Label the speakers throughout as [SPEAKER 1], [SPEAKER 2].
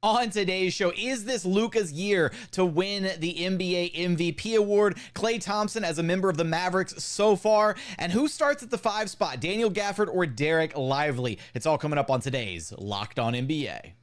[SPEAKER 1] On today's show, is this Luka's year to win the NBA MVP award? Klay Thompson as a member of the Mavericks so far, and who starts at the 5 spot, Daniel Gafford or Derek Lively? It's all coming up on today's Locked On NBA.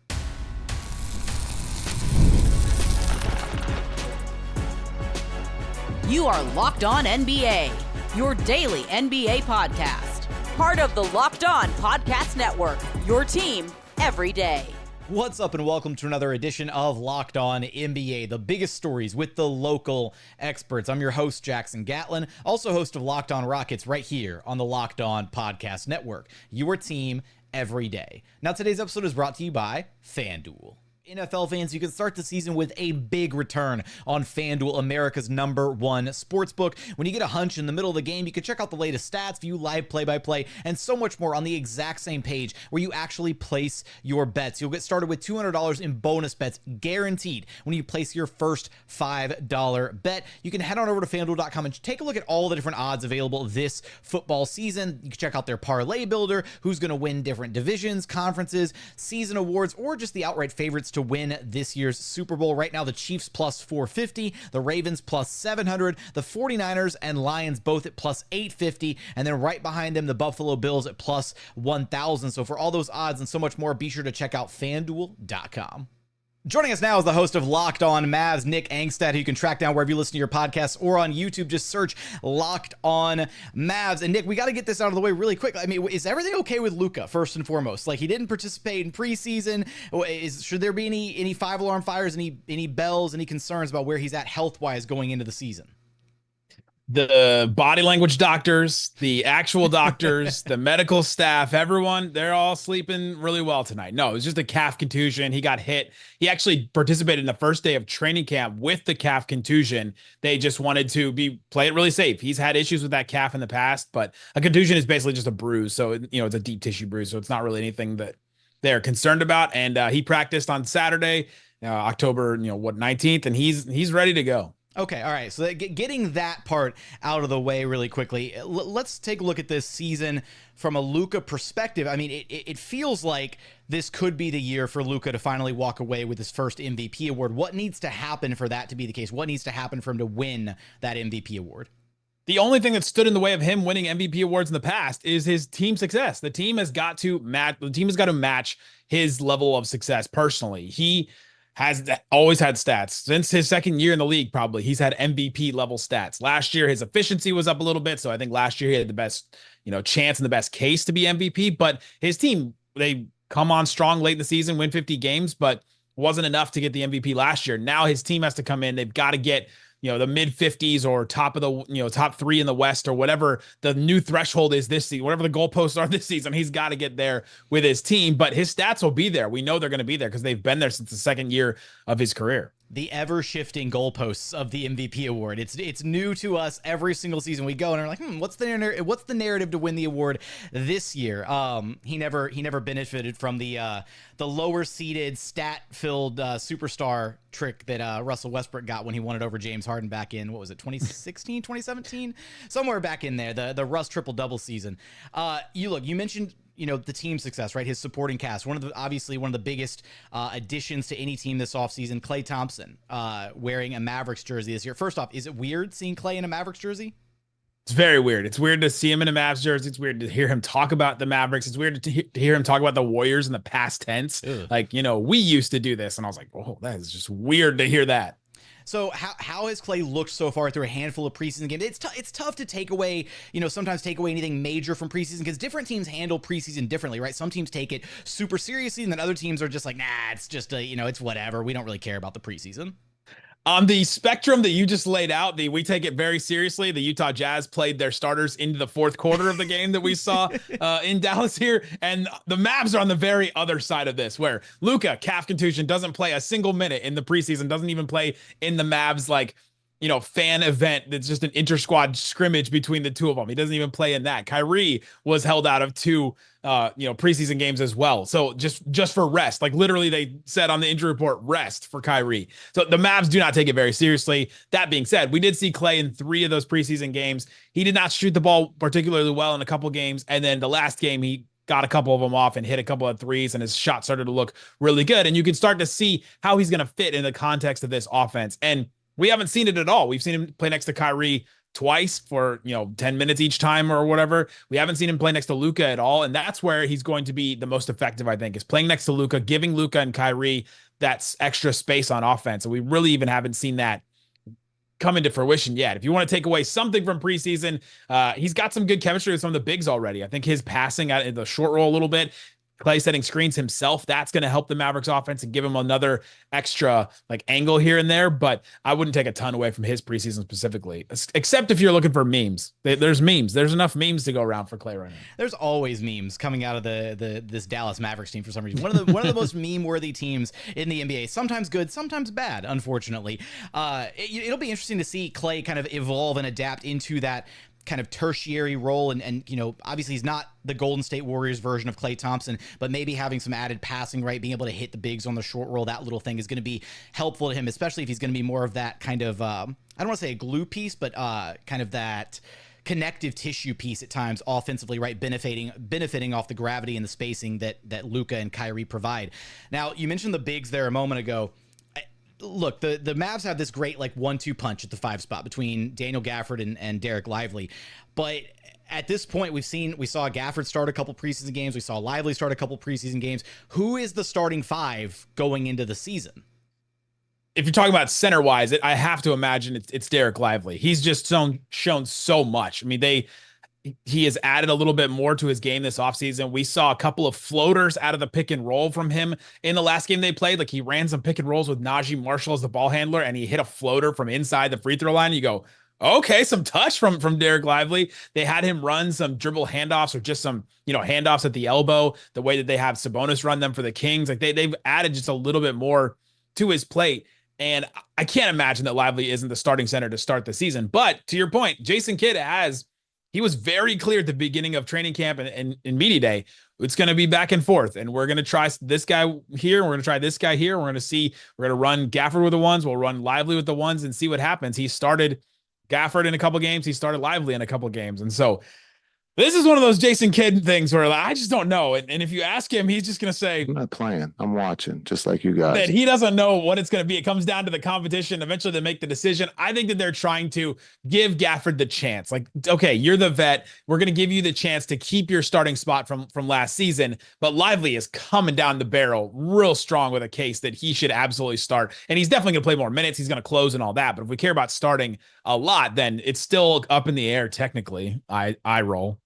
[SPEAKER 2] You are Locked On NBA, your daily NBA podcast. Part of the Locked On Podcast Network, your team every day.
[SPEAKER 1] What's up and welcome to another edition of Locked On NBA, the biggest stories with the local experts. I'm your host, Jackson Gatlin, also host of Locked On Rockets right here on the Locked On Podcast Network, your team every day. Now, today's episode is brought to you by FanDuel. NFL fans, you can start the season with a big return on FanDuel, America's #1 sportsbook. When you get a hunch in the middle of the game, you can check out the latest stats, view live play-by-play, and so much more on the exact same page where you actually place your bets. You'll get started with $200 in bonus bets guaranteed when you place your first $5 bet. You can head on over to FanDuel.com and take a look at all the different odds available this football season. You can check out their parlay builder, who's going to win different divisions, conferences, season awards, or just the outright favorites to win this year's Super Bowl. Right now, the Chiefs plus 450, the Ravens plus 700, the 49ers and Lions both at plus 850, and then right behind them, the Buffalo Bills at plus 1,000. So for all those odds and so much more, be sure to check out FanDuel.com. Joining us now is the host of Locked On Mavs, Nick Angstadt, who you can track down wherever you listen to your podcasts or on YouTube. Just search Locked On Mavs. And Nick, we got to get this out of the way really quick. I mean, is everything okay with Luka, first and foremost? Like, he didn't participate in preseason. Should there be any 5-alarm fires, any bells, any concerns about where he's at health-wise going into the season?
[SPEAKER 3] The body language doctors, the actual doctors, the medical staff, everyone, they're all sleeping really well tonight. No, it was just a calf contusion. He got hit. He actually participated in the first day of training camp with the calf contusion. They just wanted to play it really safe. He's had issues with that calf in the past, but a contusion is basically just a bruise. So, it's a deep tissue bruise. So it's not really anything that they're concerned about. And he practiced on Saturday, October, 19th, and he's ready to go.
[SPEAKER 1] Okay, all right. So getting that part out of the way really quickly, let's take a look at this season from a Luka perspective. I mean, it feels like this could be the year for Luka to finally walk away with his first MVP award. What needs to happen for that to be the case? What needs to happen for him to win that MVP award?
[SPEAKER 3] The only thing that stood in the way of him winning MVP awards in the past is his team success. The team has got to match his level of success personally. He has always had stats since his second year in the league. Probably he's had MVP level stats. Last year, his efficiency was up a little bit. So I think last year he had the best, chance and the best case to be MVP, but his team, they come on strong late in the season, win 50 games, but wasn't enough to get the MVP last year. Now his team has to come in. They've got to get, the mid 50s or top of the, top 3 in the West or whatever the new threshold is this season, whatever the goalposts are this season, he's got to get there with his team, but his stats will be there. We know they're going to be there because they've been there since the second year of his career.
[SPEAKER 1] The ever-shifting goalposts of the MVP award. It's new to us every single season we go, and we're like, what's the narrative to win the award this year? He never benefited from the lower-seeded, stat-filled superstar trick that Russell Westbrook got when he won it over James Harden back in, 2016, 2017? Somewhere back in there, the Russ triple-double season. You mentioned the team success, right? His supporting cast, obviously one of the biggest additions to any team this offseason. Klay Thompson wearing a Mavericks jersey this year. First off, is it weird seeing Klay in a Mavericks jersey?
[SPEAKER 3] It's very weird. It's weird to see him in a Mavs jersey. It's weird to hear him talk about the Mavericks. It's weird to hear him talk about the Warriors in the past tense. Ugh. Like, we used to do this. And I was like, oh, that is just weird to hear that.
[SPEAKER 1] So how has Klay looked so far through a handful of preseason games? It's tough to take away, sometimes take away anything major from preseason because different teams handle preseason differently, right? Some teams take it super seriously, and then other teams are just like, nah, it's just it's whatever. We don't really care about the preseason.
[SPEAKER 3] On the spectrum that you just laid out, we take it very seriously. The Utah Jazz played their starters into the fourth quarter of the game that we saw in Dallas here. And the Mavs are on the very other side of this, where Luka, calf contusion, doesn't play a single minute in the preseason, doesn't even play in the Mavs, fan event that's just an inter-squad scrimmage between the two of them. He doesn't even play in that. Kyrie was held out of 2 preseason games as well. So just for rest, literally they said on the injury report, rest for Kyrie. So the Mavs do not take it very seriously. That being said, we did see Klay in 3 of those preseason games. He did not shoot the ball particularly well in a couple games. And then the last game, he got a couple of them off and hit a couple of threes, and his shot started to look really good. And you can start to see how he's going to fit in the context of this offense. And we haven't seen it at all. We've seen him play next to Kyrie twice for 10 minutes each time or whatever. We haven't seen him play next to Luka at all, and that's where he's going to be the most effective, I think, is playing next to Luka, giving Luka and Kyrie that extra space on offense. And we really even haven't seen that come into fruition yet. If you want to take away something from preseason, he's got some good chemistry with some of the bigs already. I think his passing out in the short roll a little bit, Klay setting screens himself, that's going to help the Mavericks offense and give him another extra angle here and there. But I wouldn't take a ton away from his preseason specifically, except if you're looking for memes. There's memes. There's enough memes to go around for Klay right now.
[SPEAKER 1] There's always memes coming out of this Dallas Mavericks team for some reason. One of the most meme-worthy teams in the NBA. Sometimes good, sometimes bad, unfortunately. It'll be interesting to see Klay kind of evolve and adapt into that kind of tertiary role, and obviously he's not the Golden State Warriors version of Klay Thompson, but maybe having some added passing, right, being able to hit the bigs on the short roll, that little thing is going to be helpful to him, especially if he's going to be more of that kind of I don't want to say a glue piece, but kind of that connective tissue piece at times offensively, right, benefiting off the gravity and the spacing that Luka and Kyrie provide. Now, you mentioned the bigs there a moment ago. Look, the Mavs have this great 1-2 punch at the 5 spot between Daniel Gafford and Derek Lively. But at this point, we saw Gafford start a couple preseason games. We saw Lively start a couple preseason games. Who is the starting 5 going into the season?
[SPEAKER 3] If you're talking about center wise, I have to imagine it's Derek Lively. He's just shown so much. I mean, he has added a little bit more to his game this offseason. We saw a couple of floaters out of the pick and roll from him in the last game they played. He ran some pick and rolls with Najee Marshall as the ball handler, and he hit a floater from inside the free throw line. You go, okay, some touch from Derek Lively. They had him run some dribble handoffs or just some, handoffs at the elbow, the way that they have Sabonis run them for the Kings. They've added just a little bit more to his plate. And I can't imagine that Lively isn't the starting center to start the season. But to your point, Jason Kidd he was very clear at the beginning of training camp and media day. It's going to be back and forth, and we're going to try this guy here. We're going to try this guy here. We're going to run Gafford with the ones. We'll run Lively with the ones and see what happens. He started Gafford in a couple games. He started Lively in a couple games. And so this is one of those Jason Kidd things where I just don't know. And if you ask him, he's just going to say,
[SPEAKER 4] I'm not playing. I'm watching, just like you guys.
[SPEAKER 3] That he doesn't know what it's going to be. It comes down to the competition. Eventually they make the decision. I think that they're trying to give Gafford the chance. Okay, you're the vet. We're going to give you the chance to keep your starting spot from last season. But Lively is coming down the barrel real strong with a case that he should absolutely start. And he's definitely going to play more minutes. He's going to close and all that. But if we care about starting a lot, then it's still up in the air technically. I roll.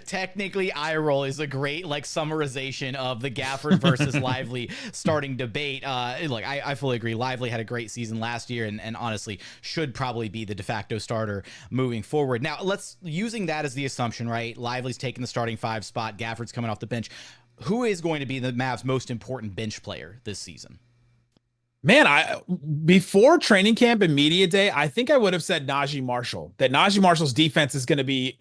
[SPEAKER 1] Technically, eye roll is a great summarization of the Gafford versus Lively starting debate. Look, I fully agree. Lively had a great season last year and honestly should probably be the de facto starter moving forward. Now, using that as the assumption, right? Lively's taking the starting 5 spot. Gafford's coming off the bench. Who is going to be the Mavs' most important bench player this season?
[SPEAKER 3] Man, before training camp and media day, I think I would have said Najee Marshall. That Najee Marshall's defense is going to be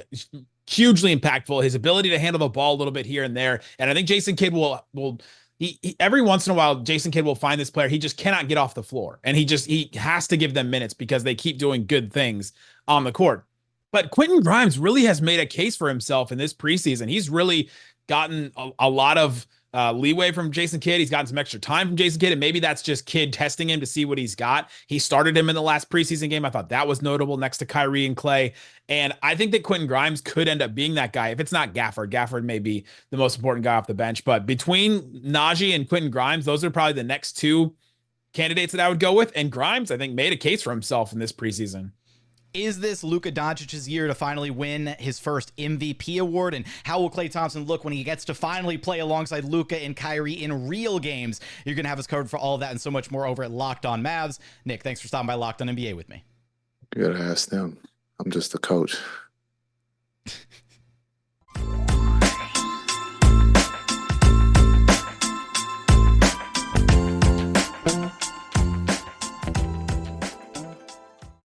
[SPEAKER 3] hugely impactful. His ability to handle the ball a little bit here and there, and I think Jason Kidd will he every once in a while Jason Kidd will find this player. He just cannot get off the floor, and he has to give them minutes because they keep doing good things on the court. But Quentin Grimes really has made a case for himself in this preseason. He's really gotten a lot of leeway from Jason Kidd. He's gotten some extra time from Jason Kidd, and maybe that's just Kidd testing him to see what he's got. He started him in the last preseason game. I thought that was notable next to Kyrie and Klay. And I think that Quentin Grimes could end up being that guy. If it's not Gafford may be the most important guy off the bench. But between Najee and Quentin Grimes, those are probably the next 2 candidates that I would go with. And Grimes, I think, made a case for himself in this preseason.
[SPEAKER 1] Is this Luka Doncic's year to finally win his first MVP award? And how will Klay Thompson look when he gets to finally play alongside Luka and Kyrie in real games? You're going to have us covered for all of that and so much more over at Locked On Mavs. Nick, thanks for stopping by Locked On NBA with me.
[SPEAKER 4] You got to ask them. I'm just the coach.